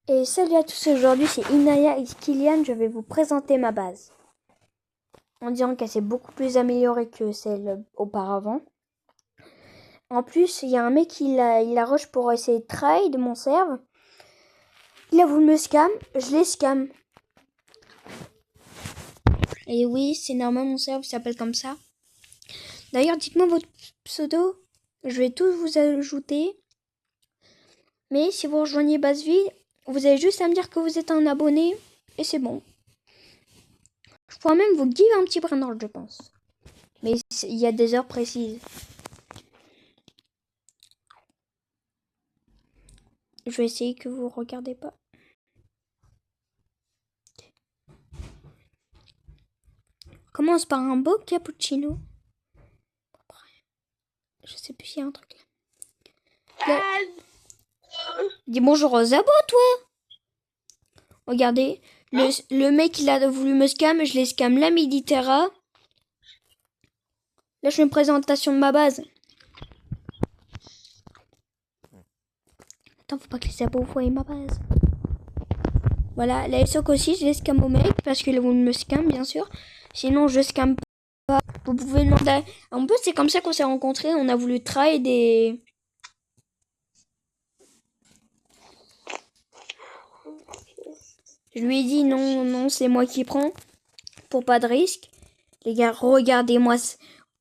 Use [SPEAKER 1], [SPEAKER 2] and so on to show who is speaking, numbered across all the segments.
[SPEAKER 1] Et salut à tous, aujourd'hui c'est Inaya et Kylian, je vais vous présenter ma base. En disant qu'elle s'est beaucoup plus améliorée que celle auparavant. En plus, il y a un mec qui la rush pour essayer de trade mon serve. Il a voulu me scam, je l'ai scam. Et oui, c'est normal, mon serve s'appelle comme ça. D'ailleurs, dites-moi votre pseudo, je vais tous vous ajouter. Mais si vous rejoignez Baseville, vous avez juste à me dire que vous êtes un abonné et c'est bon. Je pourrais même vous give un petit brain je pense. Mais il y a des heures précises. Je vais essayer que vous regardez pas. Commence par un beau cappuccino. Je sais plus s'il y a un truc là. Dis bonjour aux abos, toi. Regardez. Le mec, il a voulu me scam. Je l'ai scam la Miditerra. Là, je fais une présentation de ma base. Attends, faut pas que les abos voient ma base. Voilà, la SOC aussi, je les scam au mec. Parce qu'il a voulu me scam, bien sûr. Sinon, je scam pas. Vous pouvez demander. En plus, c'est comme ça qu'on s'est rencontrés. On a voulu trade et... Je lui ai dit non, c'est moi qui prends. Pour pas de risque. Les gars, regardez-moi.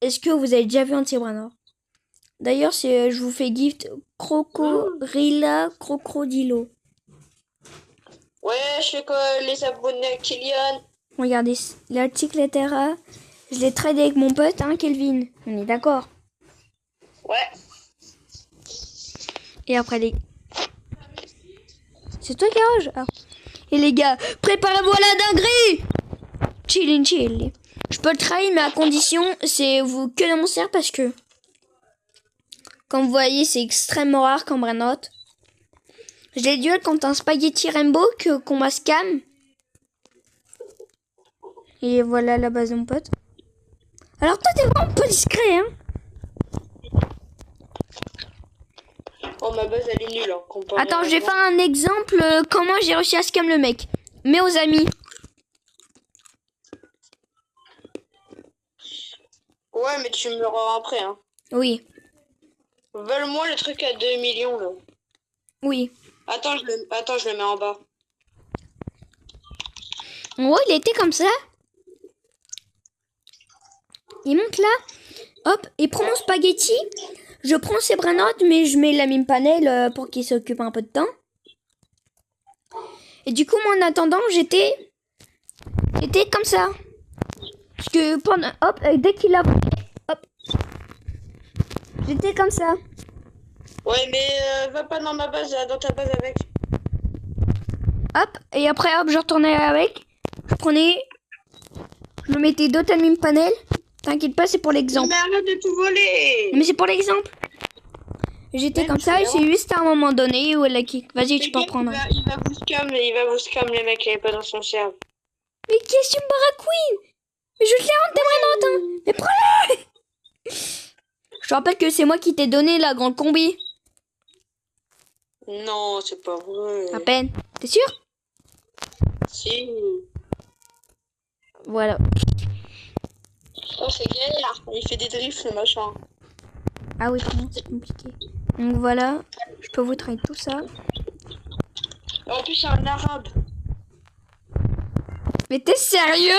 [SPEAKER 1] Est-ce que vous avez déjà vu un Tyrannor? D'ailleurs, je vous fais gift Crocorilla Crocodilo.
[SPEAKER 2] Ouais, je sais que les abonnés Kylian.
[SPEAKER 1] Regardez, l'article Terra. Je l'ai tradé avec mon pote, hein, Kelvin. On est d'accord?
[SPEAKER 2] Ouais.
[SPEAKER 1] Et après, c'est toi, Garage? Ah. Et les gars, préparez-vous à la dinguerie! Chill. Je peux le trahir, mais à condition, c'est vous que dans mon serre parce que, comme vous voyez, c'est extrêmement rare qu'en Branote. Je l'ai duel contre un Spaghetti Rainbow qu'on m'a scam. Et voilà la base de mon pote. Alors toi, t'es vraiment pas discret, hein?
[SPEAKER 2] Oh, ma base, elle est nulle. Hein,
[SPEAKER 1] Attends, je vais faire un exemple comment j'ai réussi à scam le mec. Mais aux amis.
[SPEAKER 2] Ouais, mais tu me rends après, hein.
[SPEAKER 1] Oui.
[SPEAKER 2] Vole-moi le truc à 2 millions, là.
[SPEAKER 1] Oui.
[SPEAKER 2] Attends, je le mets en bas.
[SPEAKER 1] En gros, il était comme ça. Il monte là. Hop, il prend mon spaghetti. Je prends ses branottes, mais je mets la mime panel pour qu'il s'occupe un peu de temps. Et du coup, moi, en attendant, j'étais comme ça. Parce que pendant, hop, dès qu'il a, hop, j'étais comme ça.
[SPEAKER 2] Ouais, mais va pas dans ma base, dans ta base avec.
[SPEAKER 1] Hop, et après, hop, je retournais avec. Je me mettais d'autres mime panel. T'inquiète pas, c'est pour l'exemple.
[SPEAKER 2] Mais arrête de tout voler.
[SPEAKER 1] Mais c'est pour l'exemple. J'étais comme ça et c'est juste à un moment donné où elle a kick. Vas-y, tu peux en prendre.
[SPEAKER 2] Il va vous scam, les mecs, il est pas dans son cerveau.
[SPEAKER 1] Mais qu'est-ce que tu me baragouines? Mais je te les rends tes branottes, hein. Mais prends-le. Je te rappelle que c'est moi qui t'ai donné la grande combi.
[SPEAKER 2] Non, c'est pas vrai.
[SPEAKER 1] À peine. T'es sûr?
[SPEAKER 2] Si.
[SPEAKER 1] Voilà.
[SPEAKER 2] Oh, c'est galère. Il fait des drifts, le machin.
[SPEAKER 1] Ah oui, c'est compliqué. Donc voilà, je peux vous trade tout ça.
[SPEAKER 2] En plus, c'est un arabe.
[SPEAKER 1] Mais t'es sérieux?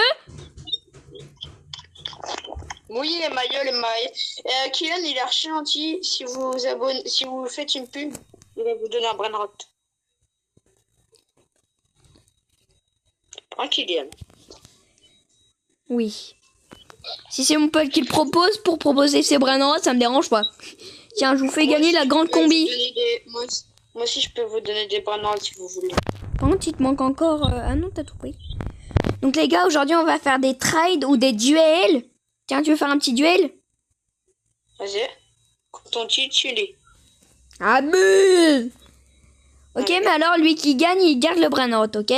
[SPEAKER 2] Oui, les maillots. Kylian, il est archi gentil. Si vous faites une pub, il va vous donner un brainrot. Hein, Kylian?
[SPEAKER 1] Oui. Si c'est mon pote qui le propose pour proposer ses brainrots, ça me dérange pas. Tiens, je vous fais gagner la grande combi.
[SPEAKER 2] Moi aussi, je peux vous donner des brainrots si vous voulez.
[SPEAKER 1] Par contre, il te manque encore... Ah non, t'as tout pris. Donc les gars, aujourd'hui, on va faire des trades ou des duels. Tiens, tu veux faire un petit duel?
[SPEAKER 2] Vas-y. Ton chili.
[SPEAKER 1] Abuse. Ok, mais alors, lui qui gagne, il garde le brainrot, ok?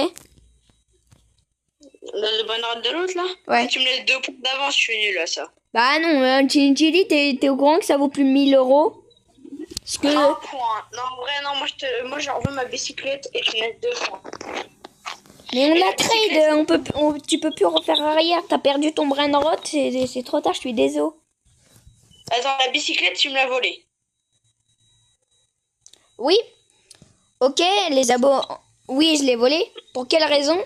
[SPEAKER 2] Le brainrot de l'autre, là?
[SPEAKER 1] Ouais.
[SPEAKER 2] Tu me laisses 2 points d'avance, je suis nul à ça.
[SPEAKER 1] Bah non, chili, t'es au courant que ça vaut plus de 1000 €? Parce que...
[SPEAKER 2] Un point. Non, en vrai, non, moi j'en veux ma bicyclette et tu me mets 2 points.
[SPEAKER 1] Mais on
[SPEAKER 2] Et
[SPEAKER 1] a
[SPEAKER 2] la bicyclette,
[SPEAKER 1] trade, tu peux plus refaire arrière. T'as perdu ton brain rot, c'est trop tard, je suis désolé.
[SPEAKER 2] Attends, la bicyclette, tu me l'as volée.
[SPEAKER 1] Oui. Ok, les abos... Oui, je l'ai volé. Pour quelle raison?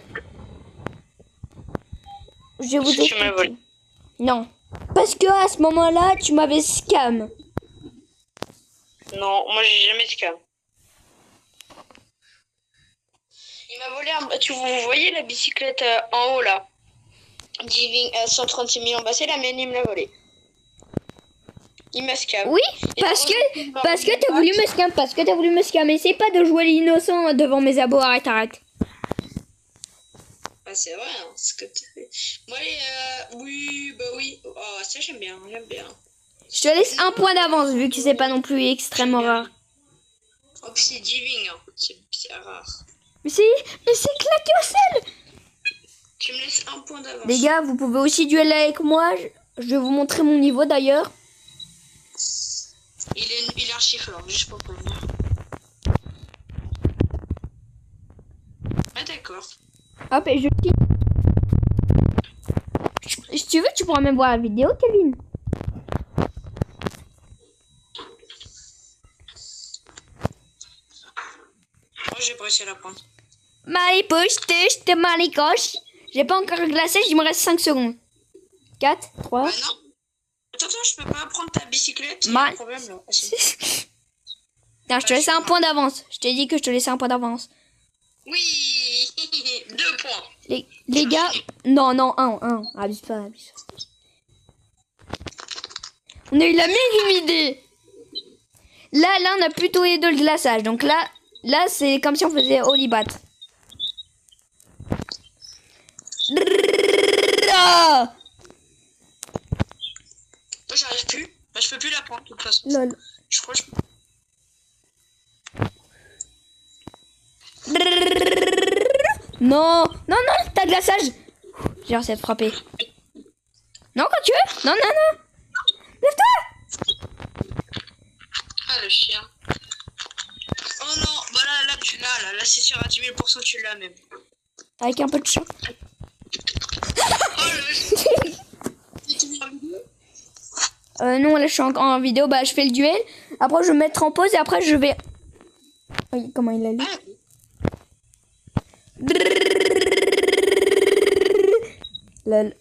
[SPEAKER 1] Je vais vous
[SPEAKER 2] Parce que tu me l'as
[SPEAKER 1] expliquer.
[SPEAKER 2] volée.
[SPEAKER 1] Non. Parce que à ce moment-là, tu m'avais scam.
[SPEAKER 2] Non, moi j'ai jamais scam. Il m'a volé un... Vous voyez la bicyclette en haut là? Giving à 136 millions, bah c'est la mienne, il me l'a volé. Il m'a scam.
[SPEAKER 1] Oui,
[SPEAKER 2] Et
[SPEAKER 1] parce que t'as
[SPEAKER 2] t'as
[SPEAKER 1] voulu me scam, parce que t'as voulu me scam. Essaye pas de jouer l'innocent devant mes abos, arrête.
[SPEAKER 2] Ah, c'est vrai, hein, ce que tu fais. Moi, oui, bah oui. Oh, ça j'aime bien.
[SPEAKER 1] Je te laisse un point d'avance vu que c'est pas non plus extrêmement rare.
[SPEAKER 2] Oh, puis c'est Giving, hein. C'est rare.
[SPEAKER 1] Mais c'est claqué au sol.
[SPEAKER 2] Tu me laisses un point d'avance.
[SPEAKER 1] Les gars, vous pouvez aussi dueler avec moi. Je vais vous montrer mon niveau d'ailleurs.
[SPEAKER 2] Il est archi fort, juste pour prévenir. Ah, d'accord.
[SPEAKER 1] Hop, et si tu veux, tu pourras même voir la vidéo, Kevin.
[SPEAKER 2] Moi, j'ai pas réussi à la prendre.
[SPEAKER 1] Marie-pouche, te maricoche. J'ai pas encore glacé, il me reste 5 secondes. 4, 3.
[SPEAKER 2] Bah non. Attends, je peux pas prendre ta bicyclette. Il y a un problème là. Ah, si.
[SPEAKER 1] Non, je te laisse un point d'avance. Je t'ai dit que je te laissais un point d'avance.
[SPEAKER 2] Oui. 2 points.
[SPEAKER 1] Les gars, non, un. Abuse pas. On a eu la même idée. Là, on a plutôt eu de le glaçage. Donc là, c'est comme si on faisait Olibat.
[SPEAKER 2] Moi, j'arrive plus. Bah, je peux plus la prendre de toute façon.
[SPEAKER 1] Lol.
[SPEAKER 2] Je crois que je...
[SPEAKER 1] Non, t'as glaçage. J'ai réussi à te frapper. Non, quand tu veux. Non. Lève-toi.
[SPEAKER 2] Ah, le chien. Oh non, bah là tu l'as, là c'est sûr à 10 000% tu l'as même.
[SPEAKER 1] Avec un peu de chance.
[SPEAKER 2] Oh le...
[SPEAKER 1] Non, là je suis en vidéo, bah je fais le duel. Après je vais mettre en pause et après je vais... Oui, comment il a lu? Lol.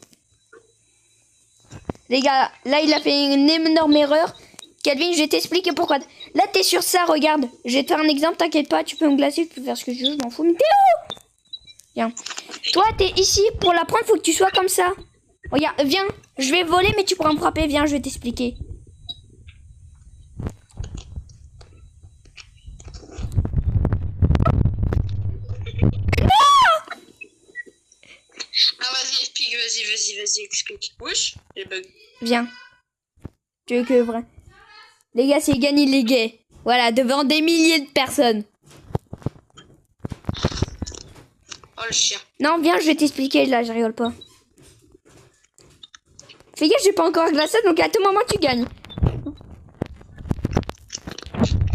[SPEAKER 1] Les gars, là il a fait une énorme erreur. Calvin, je vais t'expliquer pourquoi. Là t'es sur ça, regarde. Je vais te faire un exemple, t'inquiète pas, tu peux me glacer, tu peux faire ce que tu veux, je m'en fous. Mais t'es où? Viens. Toi t'es ici, pour la prendre faut que tu sois comme ça. Regarde, viens, je vais voler mais tu pourras me frapper, viens, je vais t'expliquer.
[SPEAKER 2] Ah vas-y, explique, vas-y, explique. Wesh, j'ai bug.
[SPEAKER 1] Viens. Tu veux que vrai. Les gars, c'est gagné les gays. Voilà, devant des milliers de personnes.
[SPEAKER 2] Oh le chien.
[SPEAKER 1] Non, viens, je vais t'expliquer, là, je rigole pas. Fais gaffe, j'ai pas encore glacé, donc à tout moment, tu gagnes.
[SPEAKER 2] Oh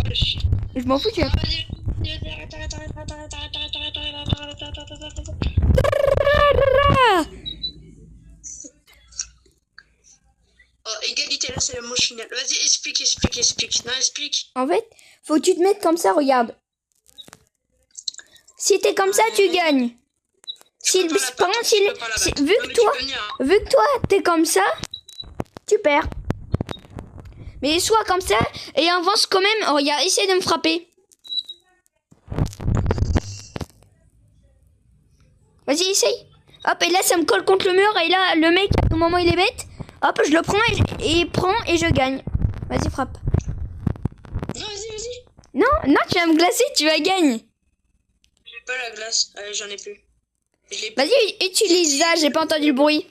[SPEAKER 2] le chien.
[SPEAKER 1] Je m'en fous, tu vois.
[SPEAKER 2] Ah vas-y, arrête. Oh, égalité, là c'est le mot final. Vas-y, explique. Non, explique.
[SPEAKER 1] En fait, faut que tu te mettes comme ça, regarde. Si t'es comme ça, tu gagnes. Si, par contre, vu que toi, t'es comme ça, tu perds. Mais sois comme ça et avance quand même. Oh, regarde, essaye de me frapper. Vas-y, essaye. Hop, et là, ça me colle contre le mur. Et là, le mec, au moment où il est bête, hop, je le prends et je gagne. Vas-y, frappe.
[SPEAKER 2] Non, vas-y.
[SPEAKER 1] Non, tu vas me glacer, tu vas gagner.
[SPEAKER 2] J'ai pas la glace. Allez, j'en ai plus.
[SPEAKER 1] Vas-y, utilise ça, j'ai pas entendu le bruit.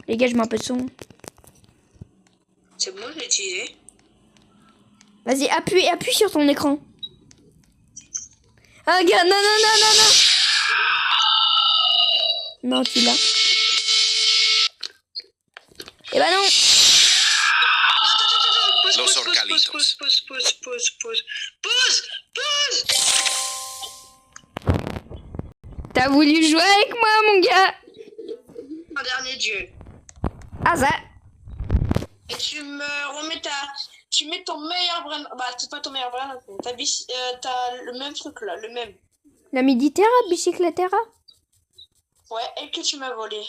[SPEAKER 1] Les gars, je mets un peu de son.
[SPEAKER 2] C'est bon, je l'ai utilisé.
[SPEAKER 1] Vas-y, appuie sur ton écran. Ah, gars, non. Non, tu l'as. Eh ben non.
[SPEAKER 2] Attends.
[SPEAKER 3] Lo Sorcal
[SPEAKER 2] pause, pause, pause, pause, pause, pause, pause.
[SPEAKER 1] T'as voulu jouer avec moi, mon gars?
[SPEAKER 2] Un dernier duel.
[SPEAKER 1] Ah ça.
[SPEAKER 2] Et tu me remets tu mets ton meilleur brain. Bah, c'est pas ton meilleur brain. T'as le même truc là, le même.
[SPEAKER 1] La Mediterra, bicycletera.
[SPEAKER 2] Ouais, et que tu m'as volé.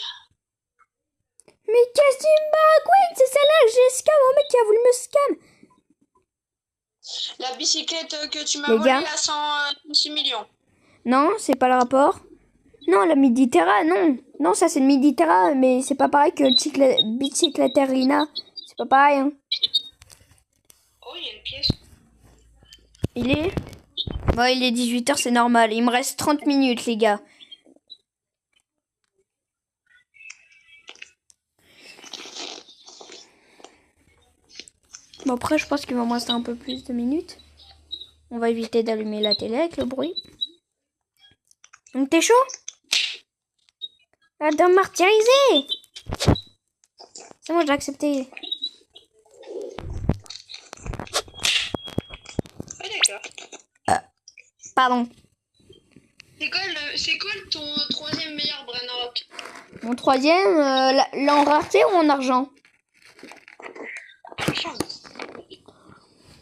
[SPEAKER 1] Mais qu'est-ce que tu me Gwen? C'est celle-là que j'ai scam, un mec qui a voulu me scam.
[SPEAKER 2] La bicyclette que tu m'as
[SPEAKER 1] Les
[SPEAKER 2] volée
[SPEAKER 1] gars.
[SPEAKER 2] à 106 millions.
[SPEAKER 1] Non, c'est pas le rapport. Non, la Mediterra, non. Non, ça c'est le Mediterra, mais c'est pas pareil que le bicycletterina. C'est pas pareil, hein.
[SPEAKER 2] Oh, il y a une pièce.
[SPEAKER 1] Il est... Bon, il est 18h, c'est normal. Il me reste 30 minutes, les gars. Bon, après, je pense qu'il va me rester un peu plus de minutes. On va éviter d'allumer la télé avec le bruit. Donc, t'es chaud? Adam martyrisé. C'est bon, j'ai accepté.
[SPEAKER 2] Ah, d'accord.
[SPEAKER 1] Pardon.
[SPEAKER 2] C'est quoi ton troisième meilleur brain rock?
[SPEAKER 1] Mon troisième, là en rareté ou en argent?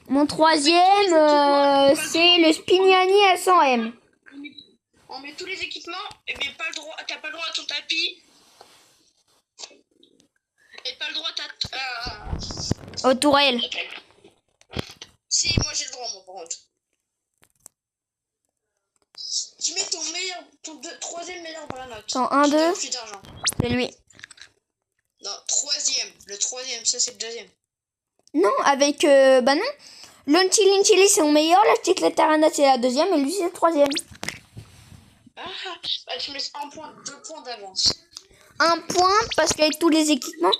[SPEAKER 1] Mon troisième, c'est le Spignani à 100M.
[SPEAKER 2] On met tous les équipements, mais t'as pas le droit à ton tapis. Et pas le droit à
[SPEAKER 1] Au tourelle.
[SPEAKER 2] Si, moi j'ai le droit, mon par contre. Tu mets ton troisième meilleur brain rock.
[SPEAKER 1] Attends, 1, 2.
[SPEAKER 2] Plus d'argent.
[SPEAKER 1] C'est lui.
[SPEAKER 2] Non, troisième. Le troisième, ça c'est le deuxième.
[SPEAKER 1] Non, avec... bah non. L'Unchili c'est mon meilleur. La Chicletarana c'est la deuxième. Et lui c'est le troisième.
[SPEAKER 2] Ah, bah tu me laisses 2 points d'avance.
[SPEAKER 1] 1 point parce qu'avec tous les équipements...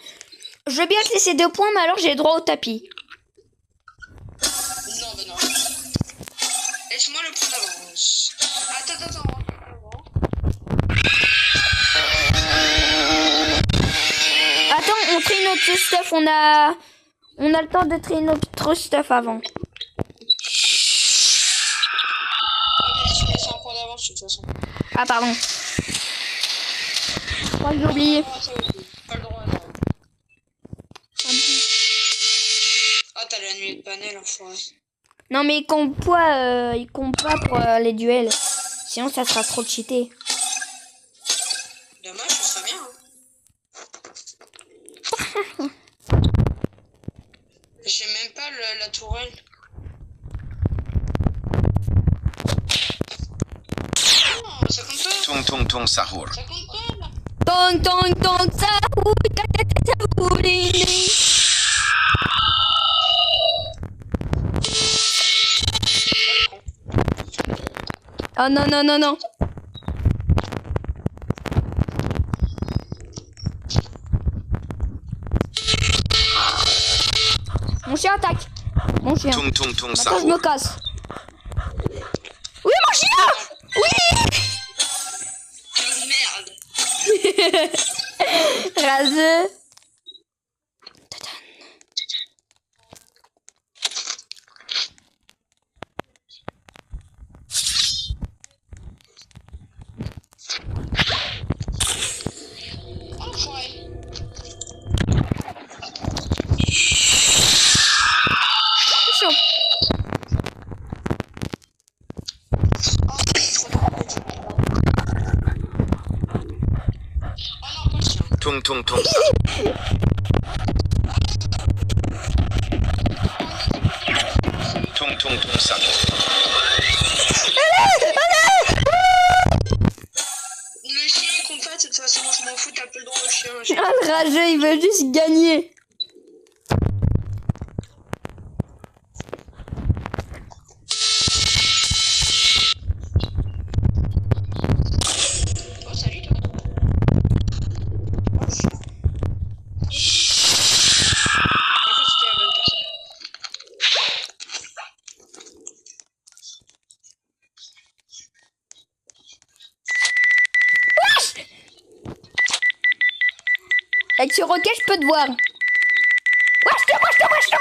[SPEAKER 1] Je veux bien te laisser 2 points, mais alors j'ai droit au tapis.
[SPEAKER 2] Non, bah non. Laisse-moi le point d'avance. Attends.
[SPEAKER 1] Attends, on trie notre stuff. On a le temps de trier notre stuff avant.
[SPEAKER 2] Ok, tu me laisses un point d'avance de toute façon.
[SPEAKER 1] Ah, pardon. Je crois que j'ai oublié.
[SPEAKER 2] Pas le droit, non. Ah, t'as la nuit de panel, enfoiré.
[SPEAKER 1] Non, mais il compte pas pour les duels. Sinon, ça sera trop cheaté.
[SPEAKER 2] Dommage, ce serait bien. Hein. J'ai même pas la tourelle. Non, ça compte pas.
[SPEAKER 3] Tung tung tung sahur.
[SPEAKER 2] Ça compte pas, là.
[SPEAKER 1] Tong, tong, tong, sahou, ta, ta, ta, sahou, ding, ding. Oh non, non, non, non. Mon chien attaque. Mon chien.
[SPEAKER 3] Tung tung tung
[SPEAKER 1] Attends, je me
[SPEAKER 3] sahur.
[SPEAKER 1] casse. Oui, mon chien.
[SPEAKER 2] Quelle merde.
[SPEAKER 1] Raseux.
[SPEAKER 2] Enfoiré.
[SPEAKER 1] C'est chaud.
[SPEAKER 2] Oh, c'est trop petit. Oh non, pas le chien.
[SPEAKER 3] Tung tung tung sahur. Tung tung tung sahur.
[SPEAKER 2] Le chien il compte pas, de toute façon, je m'en fous, t'as plus le droit au chien.
[SPEAKER 1] Ah, le rageux, il veut juste gagner.
[SPEAKER 2] Oh, salut toi. Oh, le chien. En fait, c'était la bonne personne.
[SPEAKER 1] Avec ce roquet, je peux te voir. Wesh, toi.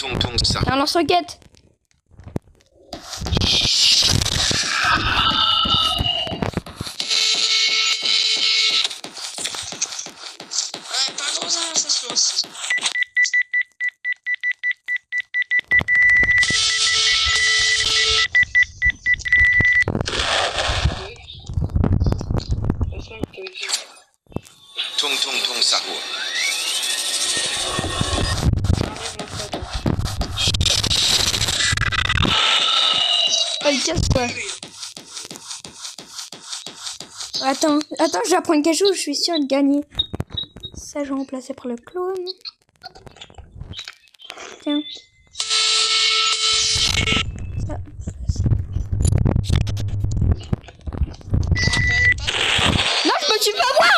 [SPEAKER 3] Tung tung sahur.
[SPEAKER 1] Un lance-roquette.
[SPEAKER 2] Ouais, pas trop ça se lance.
[SPEAKER 3] Tung tung tung sahur.
[SPEAKER 1] Oh, il casse quoi. Attends, je vais apprendre quelque chose, je suis sûre de gagner. Ça, je vais remplacer par le clone. Tiens. Ça. Non, je me tue pas moi.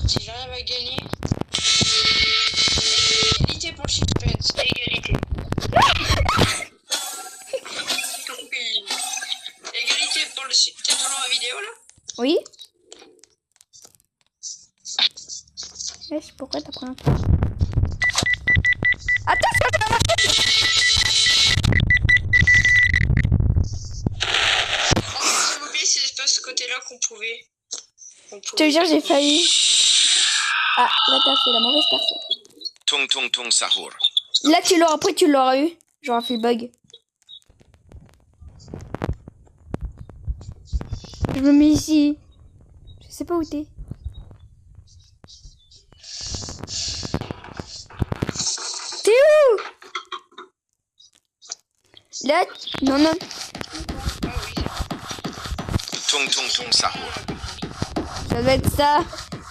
[SPEAKER 2] Si j'arrive à gagner. Égalité pour le suspense. Égalité. Oui. Égalité pour le suspense. T'es toujours en vidéo là?
[SPEAKER 1] Oui. Pourquoi t'as pris un... Attends, ça va marcher.
[SPEAKER 2] J'ai oublié, c'est pas ce côté-là qu'on pouvait.
[SPEAKER 1] Je te jure, j'ai failli. Ah, là t'as fait la mauvaise personne.
[SPEAKER 3] Tung tung tung sahur.
[SPEAKER 1] Là tu l'auras, après tu l'auras eu. J'aurais fait le bug. Je me mets ici. Je sais pas où t'es. T'es où? Là, non, non.
[SPEAKER 3] Tung tung tung sahur.
[SPEAKER 1] Ça doit être ça.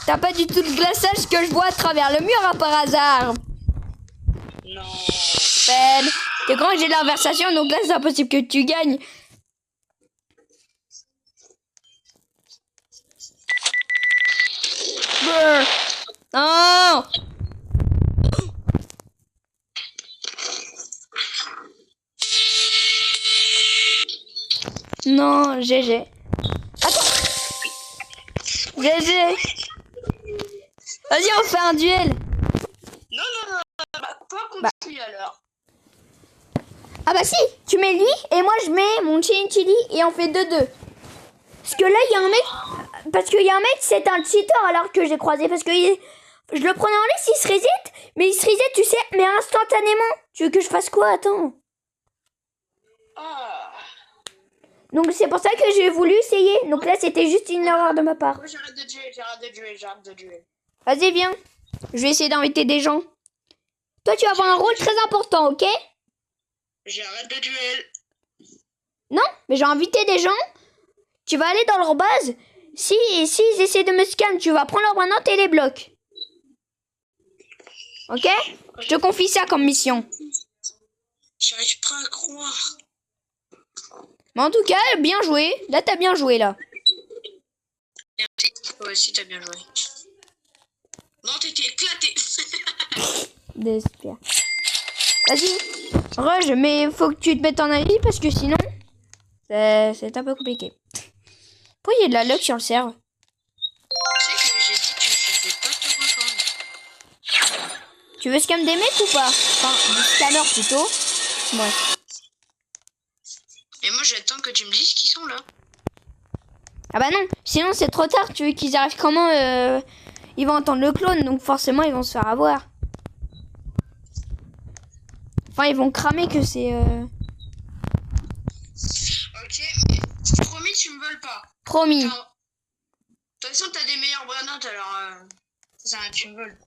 [SPEAKER 1] T'as pas du tout le glaçage que je vois à travers le mur, hein, par hasard.
[SPEAKER 2] Non.
[SPEAKER 1] Ben, t'es grand, j'ai l'inversation, donc là c'est impossible que tu gagnes. Brr. Non. Non, GG. Attends. GG. Vas-y, on fait un duel.
[SPEAKER 2] Non. Bah, pas contre lui alors.
[SPEAKER 1] Ah bah si, tu mets lui et moi je mets mon Chili et on fait 2-2. Parce que là il y a un mec, c'est un cheater alors que j'ai croisé parce que je le prenais en laisse, il se reset, mais il se reset tu sais, mais instantanément. Tu veux que je fasse quoi? Attends.
[SPEAKER 2] Ah.
[SPEAKER 1] Donc c'est pour ça que j'ai voulu essayer. Donc là c'était juste une erreur de ma part.
[SPEAKER 2] Moi j'arrête de jouer.
[SPEAKER 1] Vas-y viens, je vais essayer d'inviter des gens. Toi tu vas avoir un rôle très important, ok?
[SPEAKER 2] J'arrête de duel.
[SPEAKER 1] Non, mais j'ai invité des gens. Tu vas aller dans leur base. Si ils essaient de me scam, tu vas prendre leur banane et les blocs. Ok? Je te confie ça comme mission.
[SPEAKER 2] J'arrive pas à croire.
[SPEAKER 1] Mais en tout cas, bien joué. Là, t'as bien joué, là.
[SPEAKER 2] Merci. Toi aussi t'as bien joué. Non, t'étais éclaté.
[SPEAKER 1] J'espère. Vas-y. Rush, mais faut que tu te mettes en avis parce que sinon, c'est un peu compliqué. Pourquoi il y a de la luck sur le serve?
[SPEAKER 2] Tu sais que j'ai dit que je vais pas te rejoindre.
[SPEAKER 1] Tu veux scam des mecs ou pas? Enfin, des scammers plutôt. Ouais.
[SPEAKER 2] Et moi j'attends que tu me dises qui sont là.
[SPEAKER 1] Ah bah non, sinon c'est trop tard. Tu veux qu'ils arrivent comment? Ils vont entendre le clone, donc forcément ils vont se faire avoir. Enfin, ils vont cramer que c'est...
[SPEAKER 2] Ok, mais promis tu me voles pas.
[SPEAKER 1] Promis.
[SPEAKER 2] Enfin, de toute façon t'as des meilleurs branates alors ça, tu me voles.